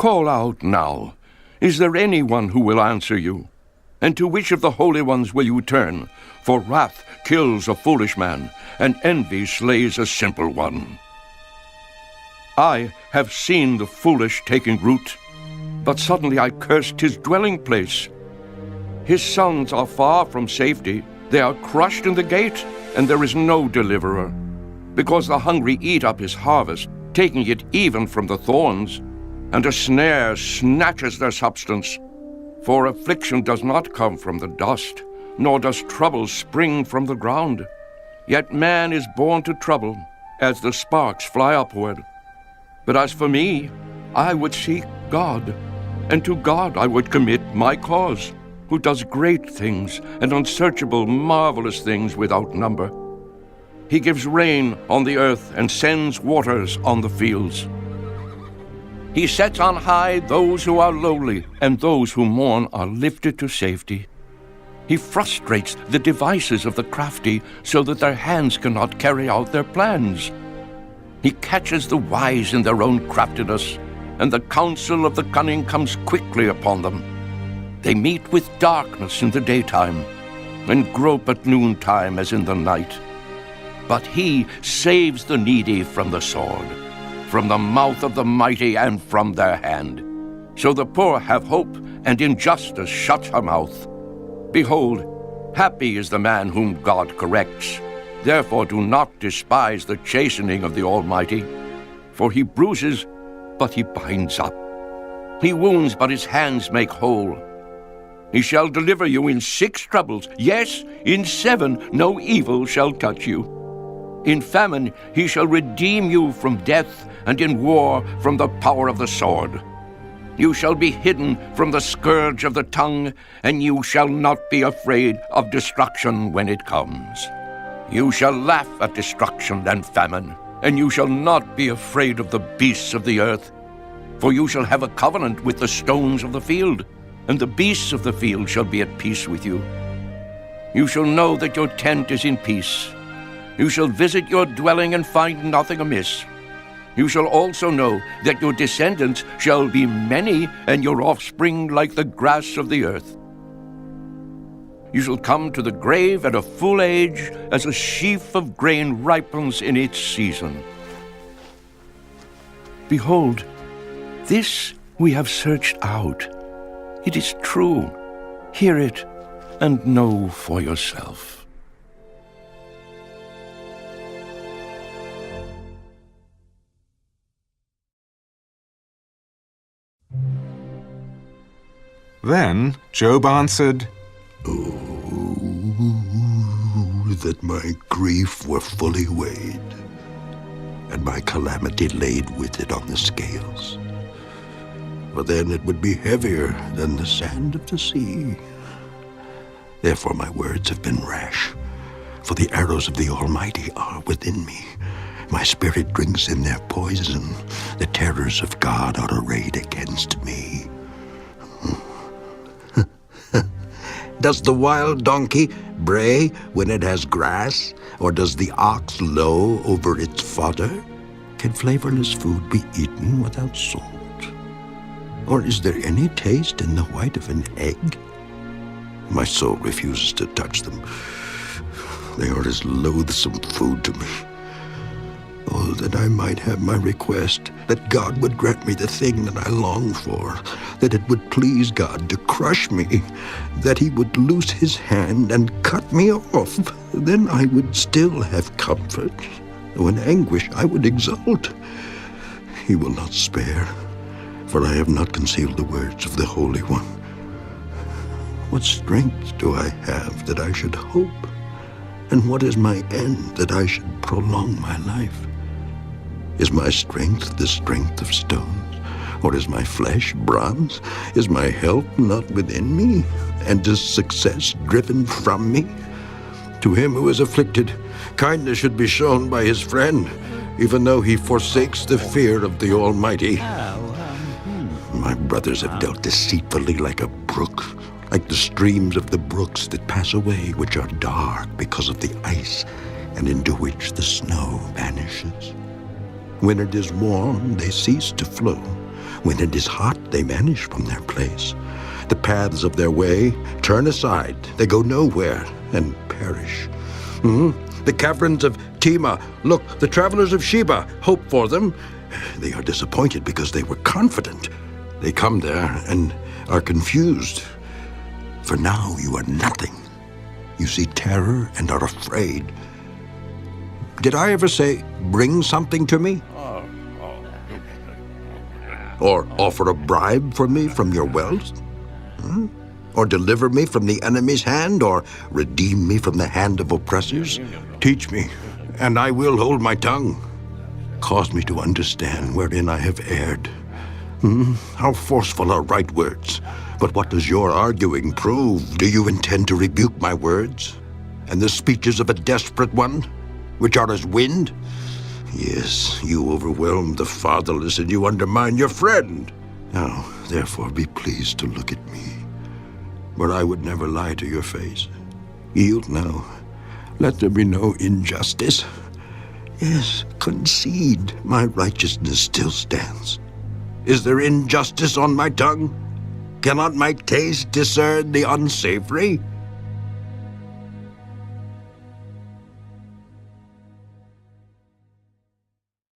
Call out now. Is there anyone who will answer you? And to which of the holy ones will you turn? For wrath kills a foolish man, and envy slays a simple one. I have seen the foolish taking root, but suddenly I cursed his dwelling place. His sons are far from safety. They are crushed in the gate, and there is no deliverer. Because the hungry eat up his harvest, taking it even from the thorns, and a snare snatches their substance. For affliction does not come from the dust, nor does trouble spring from the ground. Yet man is born to trouble, as the sparks fly upward. But as for me, I would seek God, and to God I would commit my cause, who does great things and unsearchable, marvelous things without number. He gives rain on the earth and sends waters on the fields. He sets on high those who are lowly, and those who mourn are lifted to safety. He frustrates the devices of the crafty so that their hands cannot carry out their plans. He catches the wise in their own craftiness, and the counsel of the cunning comes quickly upon them. They meet with darkness in the daytime, and grope at noontime as in the night. But he saves the needy from the sword, from the mouth of the mighty and from their hand. So the poor have hope, and injustice shuts her mouth. Behold, happy is the man whom God corrects. Therefore do not despise the chastening of the Almighty. For he bruises, but he binds up. He wounds, but his hands make whole. He shall deliver you in 6 troubles. Yes, in 7 no evil shall touch you. In famine he shall redeem you from death, and in war from the power of the sword. You shall be hidden from the scourge of the tongue, and you shall not be afraid of destruction when it comes. You shall laugh at destruction and famine, and you shall not be afraid of the beasts of the earth. For you shall have a covenant with the stones of the field, and the beasts of the field shall be at peace with you. You shall know that your tent is in peace. You shall visit your dwelling and find nothing amiss. You shall also know that your descendants shall be many, and your offspring like the grass of the earth. You shall come to the grave at a full age, as a sheaf of grain ripens in its season. Behold, this we have searched out. It is true. Hear it, and know for yourself. Then Job answered, Oh, that my grief were fully weighed, and my calamity laid with it on the scales. For then it would be heavier than the sand of the sea. Therefore my words have been rash, for the arrows of the Almighty are within me. My spirit drinks in their poison. The terrors of God are arrayed against me. Does the wild donkey bray when it has grass, or does the ox low over its fodder? Can flavorless food be eaten without salt? Or is there any taste in the white of an egg? My soul refuses to touch them. They are as loathsome food to me. Oh, that I might have my request, that God would grant me the thing that I long for, that it would please God to crush me, that he would loose his hand and cut me off. Then I would still have comfort, though in anguish I would exult. He will not spare, for I have not concealed the words of the Holy One. What strength do I have that I should hope? And what is my end that I should prolong my life? Is my strength the strength of stones? Or is my flesh bronze? Is my help not within me? And is success driven from me? To him who is afflicted, kindness should be shown by his friend, even though he forsakes the fear of the Almighty. My brothers have dealt deceitfully like a brook, like the streams of the brooks that pass away, which are dark because of the ice, and into which the snow vanishes. When it is warm, they cease to flow. When it is hot, they vanish from their place. The paths of their way turn aside. They go nowhere and perish. The caverns of Tema, look, the travelers of Sheba, hope for them. They are disappointed because they were confident. They come there and are confused. For now you are nothing. You see terror and are afraid. Did I ever say, bring something to me? Or offer a bribe for me from your wealth? Or deliver me from the enemy's hand? Or redeem me from the hand of oppressors? Teach me, and I will hold my tongue. Cause me to understand wherein I have erred. How forceful are right words. But what does your arguing prove? Do you intend to rebuke my words? And the speeches of a desperate one, which are as wind? Yes, you overwhelm the fatherless and you undermine your friend. Now, therefore, be pleased to look at me, for I would never lie to your face. Yield now. Let there be no injustice. Yes, concede. My righteousness still stands. Is there injustice on my tongue? Cannot my taste discern the unsavory?